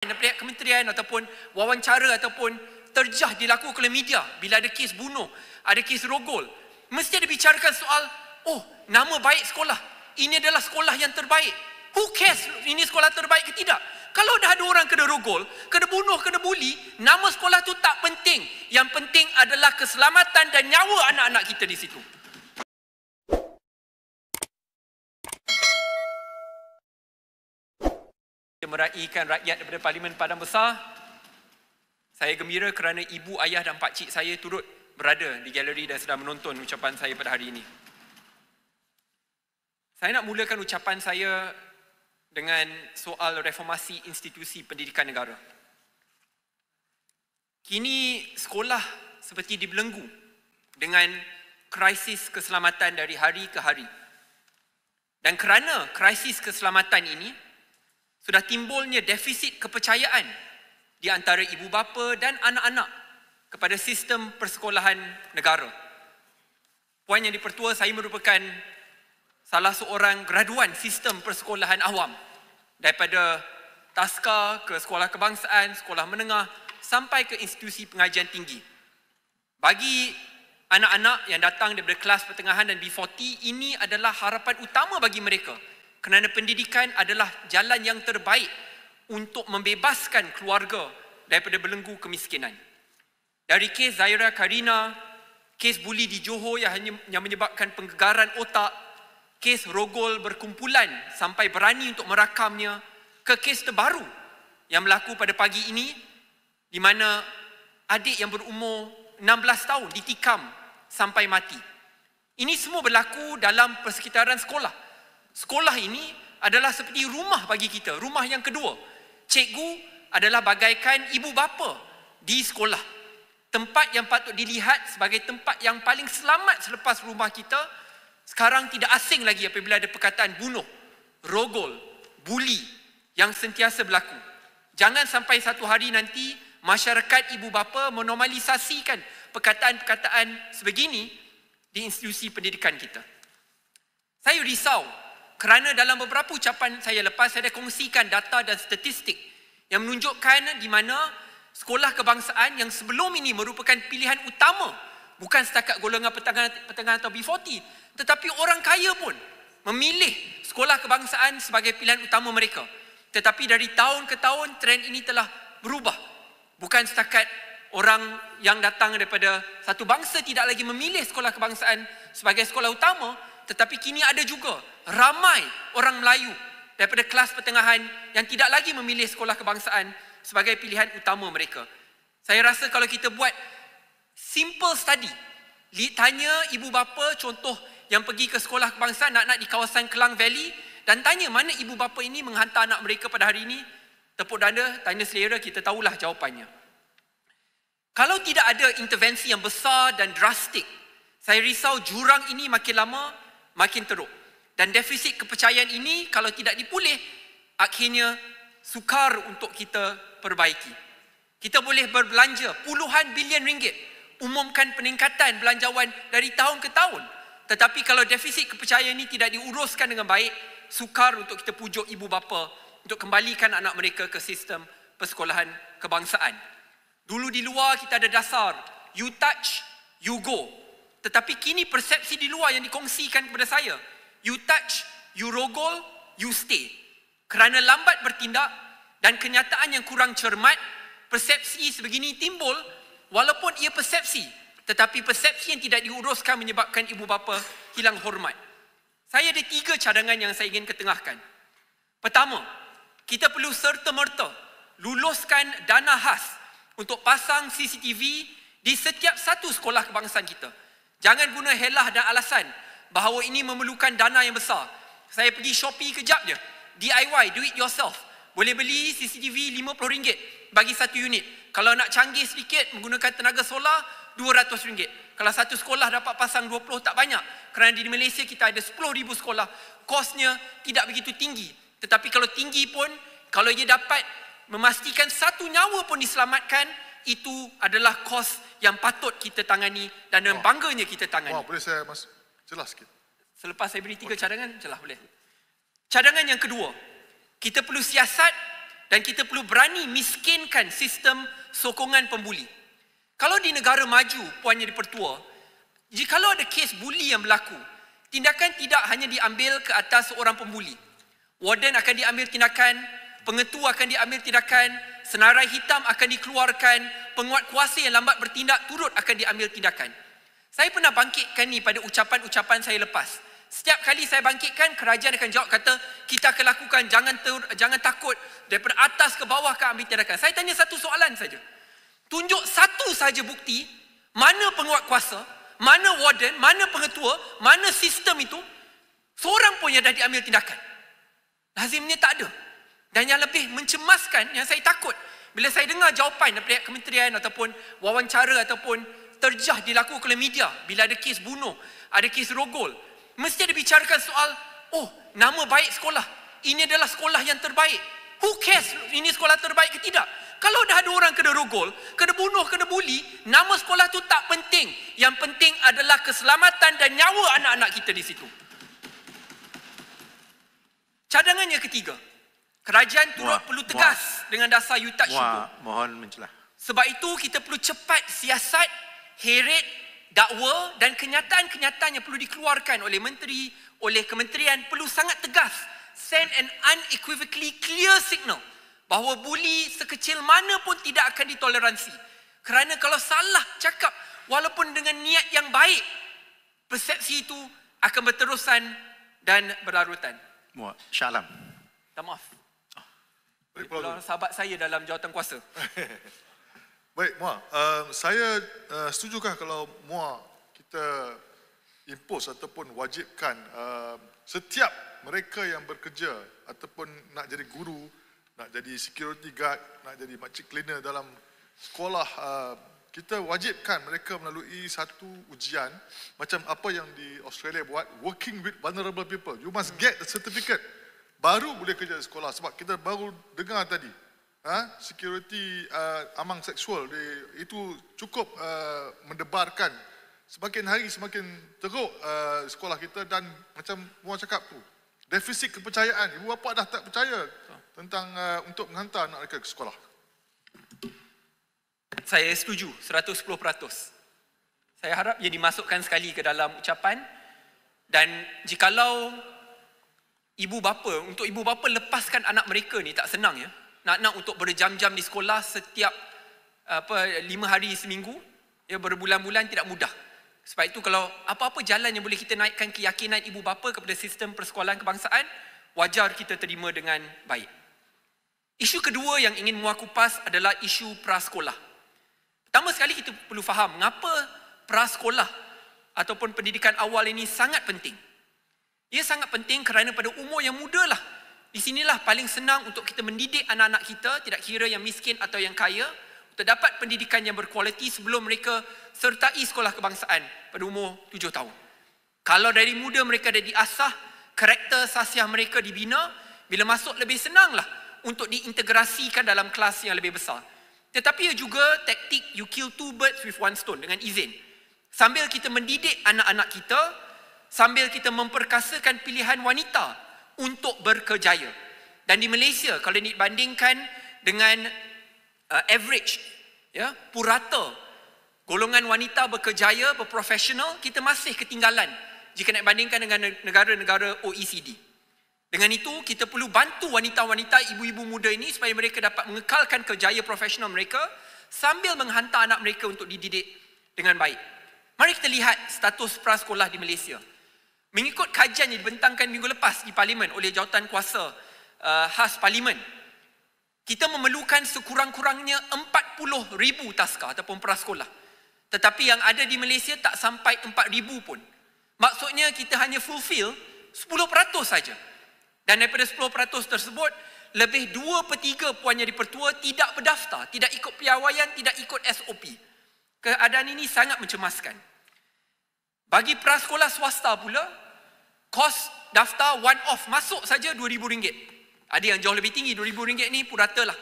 pihak kementerian ataupun wawancara ataupun terjah dilakukan oleh media bila ada kes bunuh, ada kes rogol, mesti ada bicarakan soal, oh, nama baik sekolah, ini adalah sekolah yang terbaik. Who cares ini sekolah terbaik ke tidak? Kalau dah ada orang kena rogol, kena bunuh, kena buli, nama sekolah tu tak penting. Yang penting adalah keselamatan dan nyawa anak-anak kita di situ. Meraihkan rakyat daripada Parlimen Padang Besar, saya gembira kerana ibu, ayah dan pakcik saya turut berada di galeri dan sedang menonton ucapan saya pada hari ini. Saya nak mulakan ucapan saya dengan soal reformasi institusi pendidikan negara. Kini sekolah seperti dibelenggu dengan krisis keselamatan dari hari ke hari. Dan kerana krisis keselamatan ini, sudah timbulnya defisit kepercayaan di antara ibu bapa dan anak-anak kepada sistem persekolahan negara. Puan Yang di-Pertua, saya merupakan salah seorang graduan sistem persekolahan awam daripada taska ke sekolah kebangsaan, sekolah menengah sampai ke institusi pengajian tinggi. Bagi anak-anak yang datang daripada kelas pertengahan dan B40, ini adalah harapan utama bagi mereka. Kerana pendidikan adalah jalan yang terbaik untuk membebaskan keluarga daripada belenggu kemiskinan. Dari kes Zaira Karina, kes buli di Johor yang menyebabkan penggegaran otak, kes rogol berkumpulan sampai berani untuk merakamnya, ke kes terbaru yang berlaku pada pagi ini di mana adik yang berumur 16 tahun ditikam sampai mati. Ini semua berlaku dalam persekitaran sekolah. Sekolah ini adalah seperti rumah bagi kita, rumah yang kedua. Cikgu adalah bagaikan ibu bapa di sekolah. Tempat yang patut dilihat sebagai tempat yang paling selamat selepas rumah kita, sekarang tidak asing lagi apabila ada perkataan bunuh, rogol, buli yang sentiasa berlaku. Jangan sampai satu hari nanti masyarakat ibu bapa menormalisasikan perkataan-perkataan sebegini di institusi pendidikan kita. Saya risau kerana dalam beberapa ucapan saya lepas, saya dah kongsikan data dan statistik yang menunjukkan di mana sekolah kebangsaan yang sebelum ini merupakan pilihan utama, bukan setakat golongan pertengahan atau B40, tetapi orang kaya pun memilih sekolah kebangsaan sebagai pilihan utama mereka. Tetapi dari tahun ke tahun, trend ini telah berubah. Bukan setakat orang yang datang daripada satu bangsa tidak lagi memilih sekolah kebangsaan sebagai sekolah utama, tetapi kini ada juga ramai orang Melayu daripada kelas pertengahan yang tidak lagi memilih sekolah kebangsaan sebagai pilihan utama mereka. Saya rasa kalau kita buat simple study, tanya ibu bapa contoh yang pergi ke sekolah kebangsaan, anak-anak di kawasan Klang Valley, dan tanya mana ibu bapa ini menghantar anak mereka pada hari ini, tepuk dada, tanya selera, kita tahulah jawapannya. Kalau tidak ada intervensi yang besar dan drastik, saya risau jurang ini makin lama makin teruk. Dan defisit kepercayaan ini kalau tidak dipulih, akhirnya sukar untuk kita perbaiki. Kita boleh berbelanja puluhan bilion ringgit, umumkan peningkatan belanjawan dari tahun ke tahun. Tetapi kalau defisit kepercayaan ini tidak diuruskan dengan baik, sukar untuk kita pujuk ibu bapa untuk kembalikan anak mereka ke sistem persekolahan kebangsaan. Dulu di luar kita ada dasar, you touch, you go. Tetapi kini persepsi di luar yang dikongsikan kepada saya, you touch, you rogol, you stay. Kerana lambat bertindak dan kenyataan yang kurang cermat, persepsi sebegini timbul walaupun ia persepsi. Tetapi persepsi yang tidak diuruskan menyebabkan ibu bapa hilang hormat. Saya ada 3 cadangan yang saya ingin ketengahkan. Pertama, kita perlu serta-merta luluskan dana khas untuk pasang CCTV di setiap satu sekolah kebangsaan kita. Jangan guna helah dan alasan bahawa ini memerlukan dana yang besar. Saya pergi Shopee kejap je. DIY, do it yourself. Boleh beli CCTV RM50 bagi satu unit. Kalau nak canggih sedikit menggunakan tenaga solar, RM200. Kalau satu sekolah dapat pasang 20 tak banyak. Kerana di Malaysia kita ada 10,000 sekolah. Kosnya tidak begitu tinggi. Tetapi kalau tinggi pun, kalau ia dapat memastikan satu nyawa pun diselamatkan, itu adalah kos yang patut kita tangani dan dengan bangganya kita tangani. Boleh saya jelas sikit? Selepas saya beri 3 cadangan, jelas boleh. Cadangan yang kedua, kita perlu siasat dan kita perlu berani miskinkan sistem sokongan pembuli. Kalau di negara maju, Puan Yang di-Pertua, jikalau ada kes buli yang berlaku, tindakan tidak hanya diambil ke atas seorang pembuli. Warden akan diambil tindakan, pengetua akan diambil tindakan, senarai hitam akan dikeluarkan, penguat kuasa yang lambat bertindak turut akan diambil tindakan. Saya pernah bangkitkan ni pada ucapan-ucapan saya lepas. Setiap kali saya bangkitkan, kerajaan akan jawab kata, kita akan lakukan, jangan takut, daripada atas ke bawah akan ambil tindakan. Saya tanya satu soalan saja. Tunjuk satu saja bukti, mana penguat kuasa, mana warden, mana pengetua, mana sistem itu, seorang pun yang dah diambil tindakan. Lazimnya tak ada. Dan yang lebih mencemaskan, yang saya takut, bila saya dengar jawapan daripada kementerian ataupun wawancara ataupun terjah dilakukan oleh media, bila ada kes bunuh, ada kes rogol, mesti ada bicarakan soal, oh, nama baik sekolah. Ini adalah sekolah yang terbaik. Who cares ini sekolah terbaik ke tidak? Kalau dah ada orang kena rogol, kena bunuh, kena buli, nama sekolah tu tak penting. Yang penting adalah keselamatan dan nyawa anak-anak kita di situ. Cadangannya ketiga, kerajaan turut perlu tegas dengan dasar you touch you go. Mohon mencelah. Sebab itu kita perlu cepat siasat, heret, dakwa dan kenyataan-kenyataan yang perlu dikeluarkan oleh menteri, oleh kementerian perlu sangat tegas. Send an unequivocally clear signal bahawa buli sekecil mana pun tidak akan ditoleransi. Kerana kalau salah cakap, walaupun dengan niat yang baik, persepsi itu akan berterusan dan berlarutan. Shah Alam. Tak maaf. Baik, Kalau sahabat saya dalam jawatan kuasa. Baik, Muar. Saya setujukah kalau Muar kita impose ataupun wajibkan setiap mereka yang bekerja ataupun nak jadi guru, nak jadi security guard, nak jadi makcik cleaner dalam sekolah, kita wajibkan mereka melalui satu ujian macam apa yang di Australia buat, working with vulnerable people. You must get the certificate, baru boleh kerja di sekolah. Sebab kita baru dengar tadi, security amang seksual itu cukup mendebarkan. Semakin hari semakin teruk sekolah kita, dan macam Muar cakap tu, defisit kepercayaan. Ibu bapa dah tak percaya tentang untuk menghantar anak mereka ke sekolah. Saya setuju 110%. Saya harap ia dimasukkan sekali ke dalam ucapan. Dan jikalau untuk ibu bapa lepaskan anak mereka ni tak senang ya. Nak untuk berjam-jam di sekolah setiap 5 hari seminggu, ya, berbulan-bulan tidak mudah. Sebab itu kalau apa-apa jalan yang boleh kita naikkan keyakinan ibu bapa kepada sistem persekolahan kebangsaan, wajar kita terima dengan baik. Isu kedua yang ingin Muar kupas adalah isu prasekolah. Pertama sekali kita perlu faham mengapa prasekolah ataupun pendidikan awal ini sangat penting. Ia sangat penting kerana pada umur yang muda lah, di sinilah paling senang untuk kita mendidik anak-anak kita, tidak kira yang miskin atau yang kaya, untuk dapat pendidikan yang berkualiti sebelum mereka sertai sekolah kebangsaan pada umur 7 tahun. Kalau dari muda mereka dah diasah, karakter sasiah mereka dibina, bila masuk lebih senanglah untuk diintegrasikan dalam kelas yang lebih besar. Tetapi ia juga taktik you kill two birds with one stone, dengan izin. Sambil kita mendidik anak-anak kita, sambil kita memperkasakan pilihan wanita untuk berkejaya. Dan di Malaysia, kalau dibandingkan dengan average, ya, purata golongan wanita berkejaya, berprofesional, kita masih ketinggalan jika nak bandingkan dengan negara-negara OECD. Dengan itu, kita perlu bantu wanita-wanita, ibu-ibu muda ini supaya mereka dapat mengekalkan kejayaan profesional mereka sambil menghantar anak mereka untuk dididik dengan baik. Mari kita lihat status prasekolah di Malaysia. Mengikut kajian yang dibentangkan minggu lepas di Parlimen oleh jawatan kuasa khas Parlimen, kita memerlukan sekurang-kurangnya 40,000 taska ataupun prasekolah. Tetapi yang ada di Malaysia tak sampai 4,000 pun. Maksudnya kita hanya fulfill 10% saja. Dan daripada 10% tersebut, lebih 2/3 Puan Yang di-Pertua tidak berdaftar, tidak ikut piawaian, tidak ikut SOP. Keadaan ini sangat mencemaskan. Bagi prasekolah swasta pula, kos daftar one off masuk saja RM2,000. Ada yang jauh lebih tinggi, RM2,000 ni purata lah.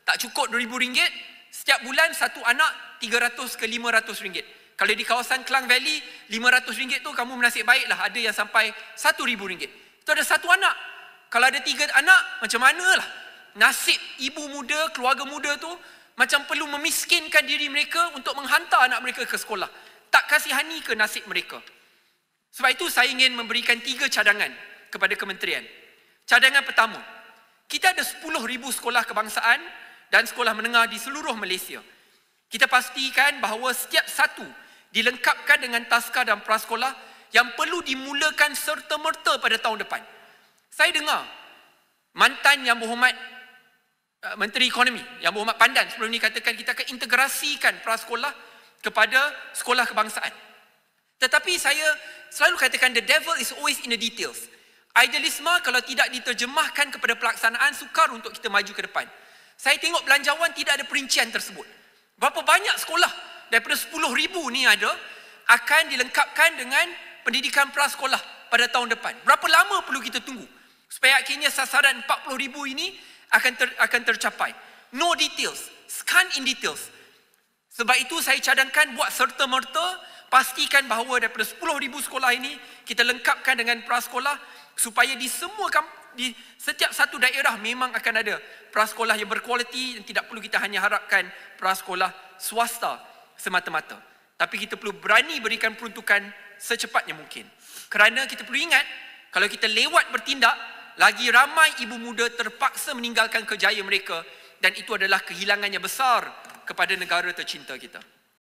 Tak cukup RM2,000, setiap bulan satu anak RM300 ke RM500. Kalau di kawasan Klang Valley, RM500 tu kamu menasib baik lah, ada yang sampai RM1,000. Itu ada satu anak. Kalau ada 3 anak, macam mana lah? nasib ibu muda, keluarga muda tu macam perlu memiskinkan diri mereka untuk menghantar anak mereka ke sekolah. Tak kasihani ke nasib mereka? Sebab itu saya ingin memberikan 3 cadangan kepada kementerian. Cadangan pertama, kita ada 10,000 sekolah kebangsaan dan sekolah menengah di seluruh Malaysia. Kita pastikan bahawa setiap satu dilengkapkan dengan taska dan prasekolah yang perlu dimulakan serta-merta pada tahun depan. Saya dengar mantan Yang Berhormat Menteri Ekonomi, Yang Berhormat Pandan sebelum ini katakan kita akan integrasikan prasekolah kepada sekolah kebangsaan. Tetapi saya selalu katakan the devil is always in the details. Idealisme kalau tidak diterjemahkan kepada pelaksanaan sukar untuk kita maju ke depan. Saya tengok belanjawan tidak ada perincian tersebut. Berapa banyak sekolah daripada 10,000 ni ada akan dilengkapkan dengan pendidikan prasekolah pada tahun depan. Berapa lama perlu kita tunggu supaya akhirnya sasaran 40,000 ini akan tercapai? No details, scan in details. Sebab itu saya cadangkan buat serta-merta, pastikan bahawa daripada 10,000 sekolah ini kita lengkapkan dengan prasekolah supaya di setiap satu daerah memang akan ada prasekolah yang berkualiti dan tidak perlu kita hanya harapkan prasekolah swasta semata-mata. Tapi kita perlu berani berikan peruntukan secepatnya mungkin. Kerana kita perlu ingat, kalau kita lewat bertindak, lagi ramai ibu muda terpaksa meninggalkan kerjaya mereka dan itu adalah kehilangan yang besar kepada negara tercinta kita.